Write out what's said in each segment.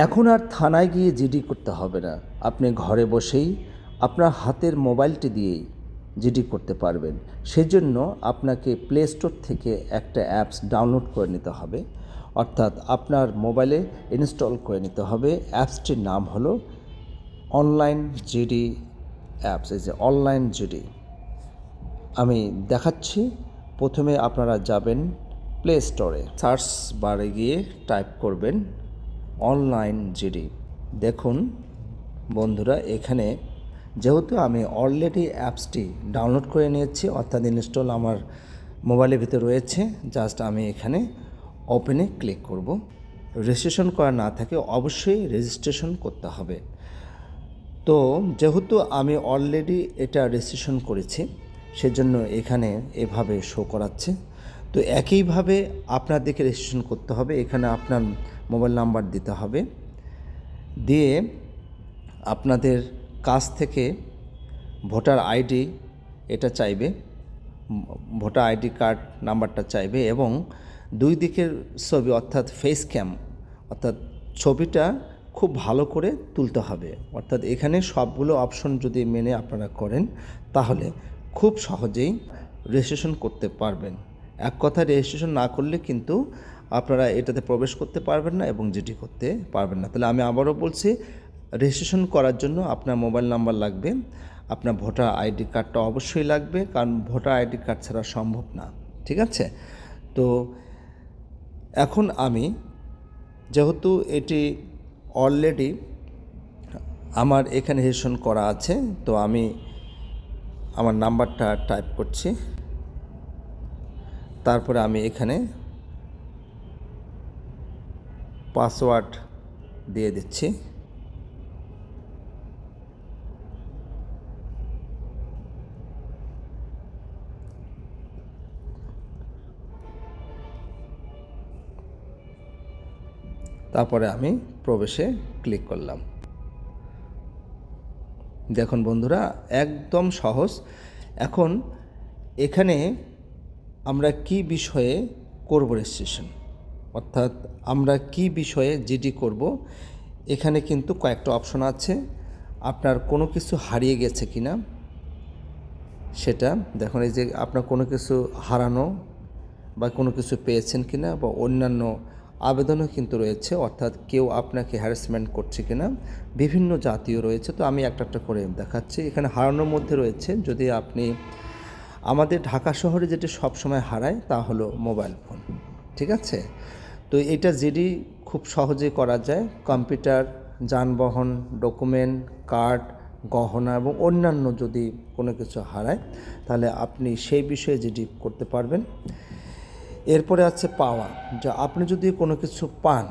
এখন আর থানায় গিয়ে জিডি করতে হবে না। আপনি ঘরে বসেই আপনার হাতের মোবাইলটি দিয়েই জিডি করতে পারবেন। সেজন্য আপনাকে প্লে স্টোর থেকে একটা অ্যাপস ডাউনলোড করে নিতে হবে, অর্থাৎ আপনার মোবাইলে ইনস্টল করে নিতে হবে। অ্যাপসটির নাম হলো অনলাইন জিডি অ্যাপস। এই যে অনলাইন জিডি আমি দেখাচ্ছি। প্রথমে আপনারা যাবেন প্লে স্টোরে, সার্চ বারে গিয়ে টাইপ করবেন অনলাইন জিডি। দেখুন বন্ধুরা, এখানে যেহেতু আমি অলরেডি অ্যাপসটি ডাউনলোড করে নিয়েছি, অর্থাৎ ইনস্টল আমার মোবাইলের ভিতরে রয়েছে, জাস্ট আমি এখানে ওপেনে ক্লিক করব। রেজিস্ট্রেশন করা না থাকে অবশ্যই রেজিস্ট্রেশন করতে হবে। তো যেহেতু আমি অলরেডি এটা রেজিস্ট্রেশন করেছি, সেজন্য এখানে এভাবে শো করাচ্ছে। তো একইভাবে আপনাদেরকে রেজিস্ট্রেশন করতে হবে। এখানে আপনার মোবাইল নাম্বার দিতে হবে, দিয়ে আপনাদের কাছ থেকে ভোটার আইডি এটা চাইবে, ভোটার আইডি কার্ড নাম্বারটা চাইবে, এবং দুই দিকের ছবি অর্থাৎ ফেস ক্যাম, অর্থাৎ ছবিটা খুব ভালো করে তুলতে হবে। অর্থাৎ এখানে সবগুলো অপশন যদি মেনে আপনারা করেন, তাহলে খুব সহজেই রেজিস্ট্রেশন করতে পারবেন। এক কথা, রেজিস্ট্রেশন না করলে কিন্তু আপনারা এটাতে প্রবেশ করতে পারবেন না এবং জিডি করতে পারবেন না। তাহলে আমি আবারও বলছি, রেজিস্ট্রেশন করার জন্য আপনার মোবাইল নাম্বার লাগবে, আপনার ভোটার আইডি কার্ডটা অবশ্যই লাগবে, কারণ ভোটার আইডি কার্ড ছাড়া সম্ভব না। ঠিক আছে? তো এখন আমি যেহেতু এটি অলরেডি আমার এখানে রেজিস্ট্রেশন করা আছে, তো আমি আমার নাম্বারটা টাইপ করছি, তারপরে আমি এখানে পাসওয়ার্ড দিয়ে দিচ্ছি। তারপরে আমি প্রবেশে ক্লিক করলাম। দেখুন বন্ধুরা, একদম সহজ। এখন এখানে আমরা কি বিষয়ে করব রেজিস্ট্রেশন, অর্থাৎ আমরা কি বিষয়ে জিডি করব, এখানে কিন্তু কয়েকটা অপশন আছে। আপনার কোনো কিছু হারিয়ে গেছে কি না সেটা দেখুন। এই যে আপনার কোনো কিছু হারানো বা কোনো কিছু পেয়েছেন কি না, বা অন্যান্য আবেদনও কিন্তু রয়েছে, অর্থাৎ কেউ আপনাকে হ্যারাসমেন্ট করছে কি না, বিভিন্ন জাতীয় রয়েছে। তো আমি একটা একটা করে দেখাচ্ছি। এখানে হারানোর মধ্যে রয়েছে, যদি আপনি আমাদের ঢাকা শহরে যেটি সবসময় হারায় তা হলো মোবাইল ফোন। ঠিক আছে? তো এটা জিডি খুব সহজেই করা যায়। কম্পিউটার, যানবাহন, ডকুমেন্ট, কার্ড, গহনা এবং অন্যান্য যদি কোনো কিছু হারায়, তাহলে আপনি সেই বিষয়ে জিডি করতে পারবেন। এরপরে আছে পাওয়া, যা আপনি যদি কোনো কিছু পান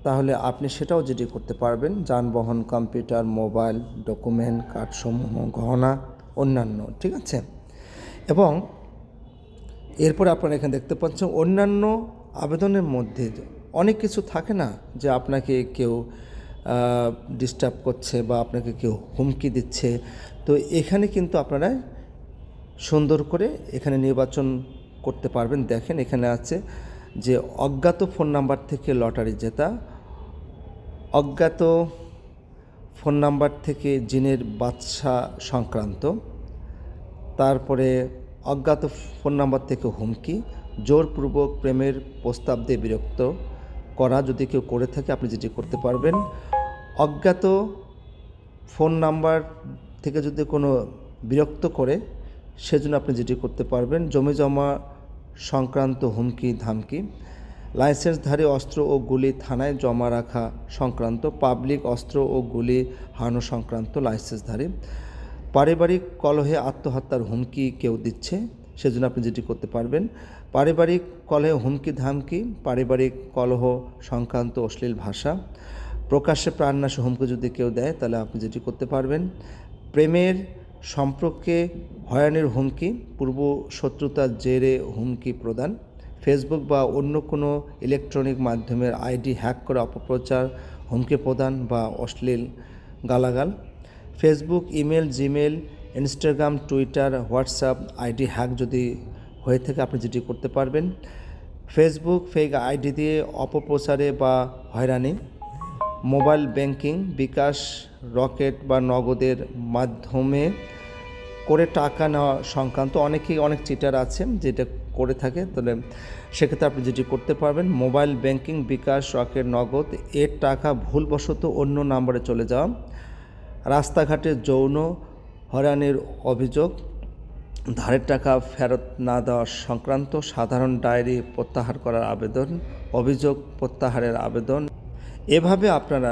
তাহলে আপনি সেটাও জিডি করতে পারবেন। যানবাহন, কম্পিউটার, মোবাইল, ডকুমেন্ট, কার্ডসমূহ, গহনা, অন্যান্য। ঠিক আছে? এবং এরপরে আপনারা এখানে দেখতে পাচ্ছেন অন্যান্য আবেদনের মধ্যে অনেক কিছু থাকে না, যে আপনাকে কেউ ডিস্টার্ব করছে বা আপনাকে কেউ হুমকি দিচ্ছে। তো এখানে কিন্তু আপনারা সুন্দর করে এখানে নির্বাচন করতে পারবেন। দেখেন এখানে আছে যে অজ্ঞাত ফোন নাম্বার থেকে লটারি জেতা, অজ্ঞাত ফোন নাম্বার থেকে জিনের বাদশা সংক্রান্ত, তারপরে অজ্ঞাত ফোন নাম্বার থেকে হুমকি, জোরপূর্বক প্রেমের প্রস্তাব দিয়ে বিরক্ত করা, যদি কেউ করে থাকে আপনি যেটি করতে পারবেন। অজ্ঞাত ফোন নাম্বার থেকে যদি কোনো বিরক্ত করে, সেজন্য আপনি যেটি করতে পারবেন। জমি জমা সংক্রান্ত হুমকি ধামকি, লাইসেন্সধারী অস্ত্র ও গুলি থানায় জমা রাখা সংক্রান্ত, পাবলিক অস্ত্র ও গুলি হারানো সংক্রান্ত লাইসেন্সধারী, পারিবারিক কলহে আত্মহত্যার হুমকি কেউ দিচ্ছে, সেজন্য আপনি যেটি করতে পারবেন। পারিবারিক কলহে হুমকি ধামকি, পারিবারিক কলহ সংক্রান্ত অশ্লীল ভাষা, প্রকাশ্যে প্রাণনাশে হুমকি যদি কেউ দেয় তাহলে আপনি যেটি করতে পারবেন। প্রেমের সম্পর্কে হয়রানির হুমকি, পূর্ব শত্রুতার জেরে হুমকি প্রদান, ফেসবুক বা অন্য কোনো ইলেকট্রনিক মাধ্যমের আইডি হ্যাক করে অপপ্রচার, হুমকি প্রদান বা অশ্লীল গালাগাল, Facebook, email, Gmail, Instagram, Twitter, WhatsApp ID hack যদি হয়ে থাকে আপনি যেটি করতে পারবেন। ফেসবুক ফেক আইডি দিয়ে অপপ্রচারে বা হয়রানি, মোবাইল ব্যাংকিং, বিকাশ, রকেট বা নগদের মাধ্যমে করে টাকা নেওয়া সংক্রান্ত অনেক চিটার আছে যেটা করে থাকে। তাহলে সেক্ষেত্রে আপনি যেটি করতে পারবেন, মোবাইল ব্যাংকিং, বিকাশ, রকেট, নগদ এর টাকা ভুলবশত অন্য নম্বরে চলে যাওয়া, রাস্তাঘাটে যৌন হয়রানির অভিযোগ, ধারের টাকা ফেরত না দেওয়া সংক্রান্ত সাধারণ ডায়েরি প্রত্যাহার করার আবেদন, অভিযোগ প্রত্যাহারের আবেদন, এভাবে আপনারা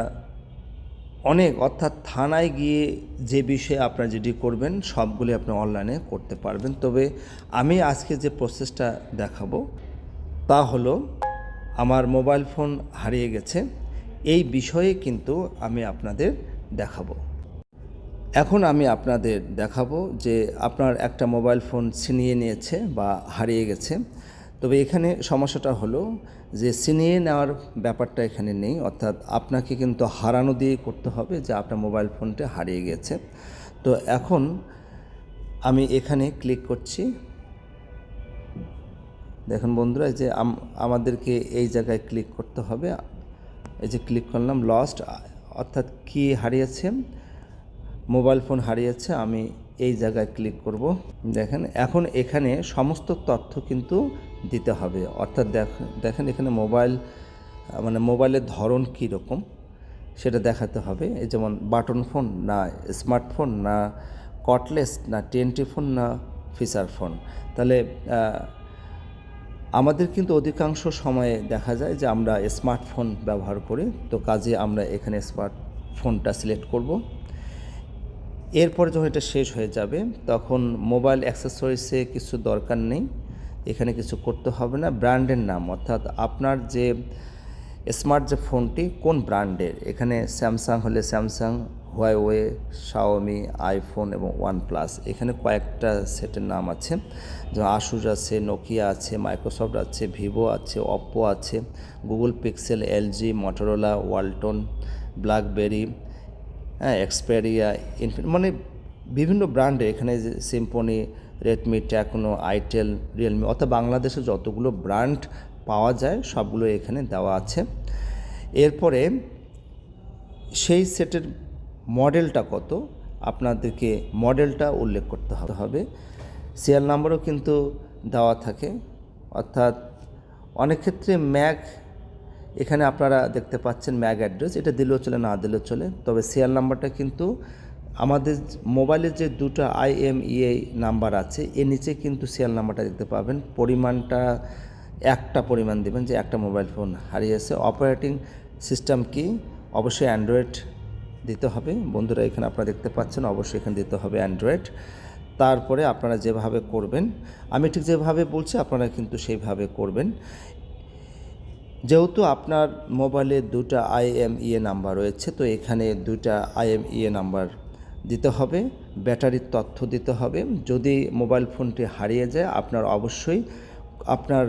অর্থাৎ থানায় গিয়ে যে বিষয়ে আপনারা যেটি করবেন সবগুলি আপনি অনলাইনে করতে পারবেন। তবে আমি আজকে যে প্রসেসটা দেখাবো তা হলো, আমার মোবাইল ফোন হারিয়ে গেছে, এই বিষয়ে কিন্তু আমি আপনাদের দেখাবো। এখন আমি আপনাদের দেখাবো যে আপনার একটা মোবাইল ফোন ছিনিয়ে নিয়েছে বা হারিয়ে গেছে। তবে এখানে সমস্যাটা হলো যে ছিনিয়ে নেওয়ার ব্যাপারটা এখানে নেই, অর্থাৎ আপনাকে কিন্তু হারানো দিয়ে করতে হবে যে আপনার মোবাইল ফোনটা হারিয়ে গেছে। তো এখন আমি এখানে ক্লিক করছি। দেখুন বন্ধুরা, যে আমাদেরকে এই জায়গায় ক্লিক করতে হবে। এই যে ক্লিক করলাম লস্ট, অর্থাৎ কি হারিয়েছে, মোবাইল ফোন হারিয়েছে, আমি এই জায়গায় ক্লিক করব। দেখেন এখন এখানে সমস্ত তথ্য কিন্তু দিতে হবে, অর্থাৎ দেখেন এখানে মোবাইলের ধরন কী রকম সেটা দেখাতে হবে। এই যেমন বাটন ফোন না স্মার্টফোন না কর্ডলেস না টিএনটি ফোন না ফিচার ফোন। তাহলে আমাদের কিন্তু অধিকাংশ সময়ে দেখা যায় যে আমরা স্মার্টফোন ব্যবহার করি, তো কাজে আমরা এখানে স্মার্টফোনটা সিলেক্ট করব। এরপরে যখন এটা শেষ হয়ে যাবে তখন মোবাইল অ্যাক্সেসরিজে কিছু দরকার নেই, এখানে কিছু করতে হবে না। ব্র্যান্ডের নাম, অর্থাৎ আপনার যে স্মার্ট যে ফোনটি কোন ব্র্যান্ডের, এখানে স্যামসাং হলে স্যামসাং, হুয়াওয়ে, শাওমি, আইফোন এবং ওয়ানপ্লাস, এখানে কয়েকটা সেটের নাম আছে, যেমন আসুস আছে, নোকিয়া আছে, মাইক্রোসফট আছে, ভিভো আছে, অপ্পো আছে, Google Pixel, LG, Motorola, Walton, BlackBerry, Xperia, মানে বিভিন্ন ব্র্যান্ডের, এখানে যে Symphony, Redmi, Tecno, itel, Realme, অর্থাৎ বাংলাদেশে যতগুলো ব্র্যান্ড পাওয়া যায় সবগুলো এখানে দেওয়া আছে। এরপরে সেই সেটের মডেলটা কত আপনাদেরকে মডেলটা উল্লেখ করতে হবে। সিরিয়াল নাম্বারও কিন্তু দেওয়া থাকে, অর্থাৎ অনেক ক্ষেত্রে ম্যাক, এখানে আপনারা দেখতে পাচ্ছেন ম্যাক অ্যাড্রেস, এটা দিলেও চলে না দিলেও চলে, তবে সিরিয়াল নাম্বারটা কিন্তু আমাদের মোবাইলের যে দুটো IMEI নাম্বার আছে এর নিচে কিন্তু সিরিয়াল নাম্বারটা দেখতে পাবেন। পরিমাণটা একটা পরিমাণ দেবেন যে একটা মোবাইল ফোন হারিয়েছে। অপারেটিং সিস্টেম কি, অবশ্যই অ্যান্ড্রয়েড দিতে হবে বন্ধুরা, এখানে আপনারা দেখতে পাচ্ছেন অবশ্যই এখানে দিতে হবে অ্যান্ড্রয়েড। তারপরে আপনারা যেভাবে করবেন, আমি ঠিক যেভাবে বলছি আপনারা কিন্তু সেইভাবে করবেন। যেহেতু আপনার মোবাইলে দুটো IMEI নাম্বার রয়েছে, তো এখানে দুটা IMEI নাম্বার দিতে হবে, ব্যাটারির তথ্য দিতে হবে। যদি মোবাইল ফোনটি হারিয়ে যায় আপনার অবশ্যই আপনার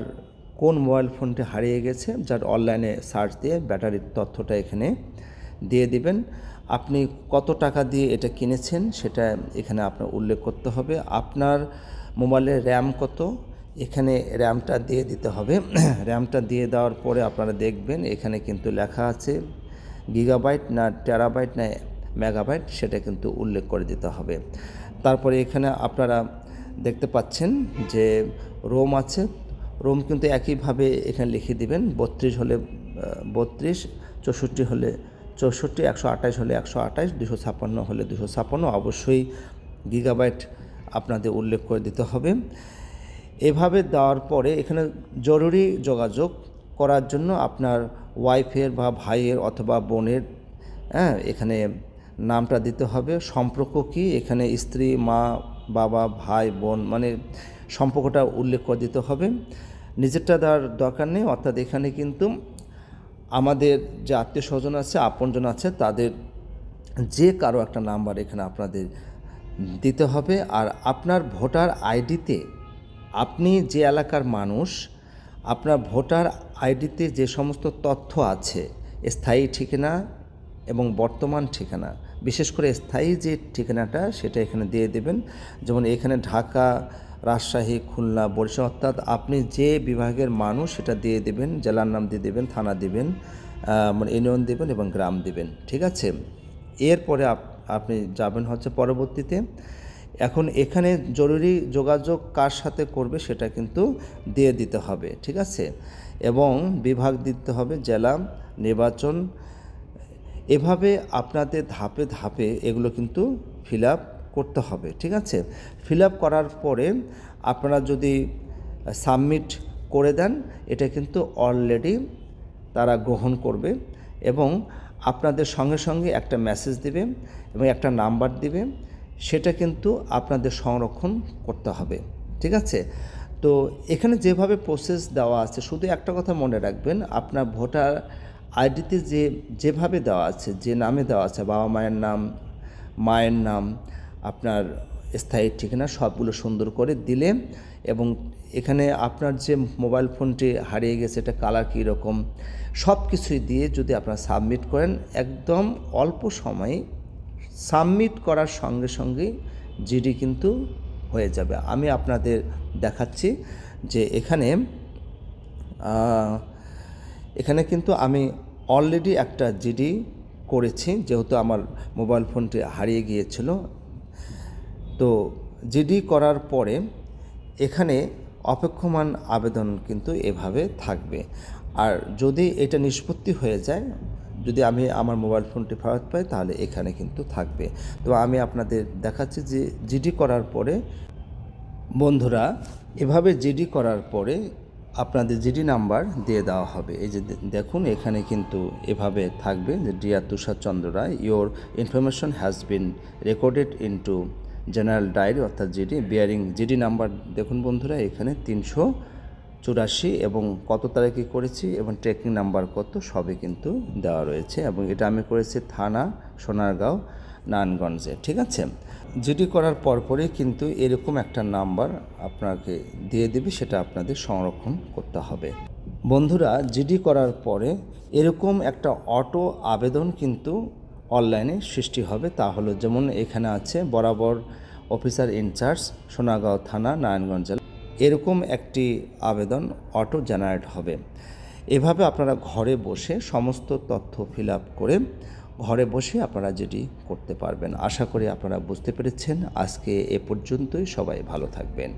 কোন মোবাইল ফোনটি হারিয়ে গেছে যার অনলাইনে সার্চ দিয়ে ব্যাটারির তথ্যটা এখানে দিয়ে দিবেন। আপনি কত টাকা দিয়ে এটা কিনেছেন সেটা এখানে আপনার উল্লেখ করতে হবে। আপনার মোবাইলের র্যাম কত, এখানে র্যামটা দিয়ে দিতে হবে। র্যামটা দিয়ে দেওয়ার পরে আপনারা দেখবেন এখানে কিন্তু লেখা আছে গিগাবাইট না টেরাবাইট না মেগাবাইট, সেটা কিন্তু উল্লেখ করে দিতে হবে। তারপরে এখানে আপনারা দেখতে পাচ্ছেন যে রোম আছে, রোম কিন্তু একইভাবে এখানে লিখে দিবেন। 32 হলে 32, 64 হলে 64, 128 হলে 128, 256 হলে 256, অবশ্যই গিগাবাইট আপনাদের উল্লেখ করে দিতে হবে। এভাবে দেওয়ার পরে এখানে জরুরি যোগাযোগ করার জন্য আপনার ওয়াইফের বা ভাইয়ের অথবা বোনের এখানে নামটা দিতে হবে। সম্পর্ক কি, এখানে স্ত্রী, মা, বাবা, ভাই, বোন, মানে সম্পর্কটা উল্লেখ করে দিতে হবে। নিজেরটা দেওয়ার দরকার নেই, অর্থাৎ এখানে কিন্তু আমাদের যে আত্মীয় স্বজন আছে, আপনজন আছে, তাদের যে কারো একটা নাম্বার এখানে আপনাদের দিতে হবে। আর আপনার ভোটার আইডিতে আপনি যে এলাকার মানুষ, আপনার ভোটার আইডিতে যে সমস্ত তথ্য আছে, স্থায়ী ঠিকানা এবং বর্তমান ঠিকানা, বিশেষ করে স্থায়ী যে ঠিকানাটা সেটা এখানে দিয়ে দেবেন। যেমন এখানে ঢাকা, রাজশাহী, খুলনা, বরিশাল, অর্থাৎ আপনি যে বিভাগের মানুষ সেটা দিয়ে দেবেন, জেলার নাম দিয়ে দেবেন, থানা দিবেন, মানে ইউনিয়ন দেবেন এবং গ্রাম দেবেন, ঠিক আছে। এরপরে আপনি যাবেন হচ্ছে পরবর্তীতে। এখন এখানে জরুরি যোগাযোগ কার সাথে করবে সেটা কিন্তু দিয়ে দিতে হবে, ঠিক আছে। এবং বিভাগ দিতে হবে, জেলা, নির্বাচন। এভাবে আপনাদের ধাপে ধাপে এগুলো কিন্তু ফিল আপ করতে হবে, ঠিক আছে। ফিল আপ করার পরে আপনারা যদি সাবমিট করে দেন, এটা কিন্তু অলরেডি তারা গ্রহণ করবে এবং আপনাদের সঙ্গে সঙ্গে একটা মেসেজ দেবে এবং একটা নাম্বার দিবে, সেটা কিন্তু আপনাদের সংরক্ষণ করতে হবে, ঠিক আছে। তো এখানে যেভাবে প্রসেস দেওয়া আছে, শুধু একটা কথা মনে রাখবেন, আপনার ভোটার আইডিতে যেভাবে দেওয়া আছে, যে নামে দেওয়া আছে, বাবা মায়ের নাম, মায়ের নাম, আপনার স্থায়ী ঠিকানা, সবগুলো সুন্দর করে দিলে এবং এখানে আপনার যে মোবাইল ফোনটি হারিয়ে গেছে এটা কালার কীরকম, সব কিছুই দিয়ে যদি আপনারা সাবমিট করেন, একদম অল্প সময়ে সাবমিট করার সঙ্গে সঙ্গেই জিডি কিন্তু হয়ে যাবে। আমি আপনাদের দেখাচ্ছি যে এখানে কিন্তু আমি অলরেডি একটা জিডি করেছি, যেহেতু আমার মোবাইল ফোনটি হারিয়ে গিয়েছিল। তো জিডি করার পরে এখানে অপেক্ষমান আবেদন কিন্তু এভাবে থাকবে। আর যদি এটা নিষ্পত্তি হয়ে যায়, যদি আমি আমার মোবাইল ফোনটি ফেরত পাই, তাহলে এখানে কিন্তু থাকবে। তো আমি আপনাদের দেখাচ্ছি যে জিডি করার পরে বন্ধুরা, এভাবে জিডি করার পরে আপনাদের জিডি নাম্বার দিয়ে দেওয়া হবে। এই যে দেখুন, এখানে কিন্তু এভাবে থাকবে যে dear Tushar Chandra Roy, your information has been recorded into general diary, অর্থাৎ জিডি বিয়ারিং জিডি নাম্বার। দেখুন বন্ধুরা, এখানে 384 এবং কত তারিখে করেছি এবং ট্রেকিং নাম্বার কত, সবই কিন্তু দেওয়া রয়েছে। এবং এটা আমি করেছি থানা সোনারগাঁও, নারায়ণগঞ্জে, ঠিক আছে। জিডি করার পরপরই কিন্তু এরকম একটা নাম্বার আপনাকে দিয়ে দেবে, সেটা আপনাদের সংরক্ষণ করতে হবে। বন্ধুরা, জিডি করার পরে এরকম একটা অটো আবেদন কিন্তু অনলাইনে সৃষ্টি হবে। তা হলো, যেমন এখানে আছে বরাবর অফিসার ইনচার্জ সোনারগাঁও থানা, নারায়ণগঞ্জ জেলা, এরকম একটি আবেদন অটো জেনারেট হবে। এভাবে আপনারা ঘরে বসে সমস্ত তথ্য ফিল আপ করে ঘরে বসে আপনারা যেটি করতে পারবেন। আশা করি আপনারা বুঝতে পেরেছেন। আজকে এ পর্যন্তই। সবাই ভালো থাকবেন।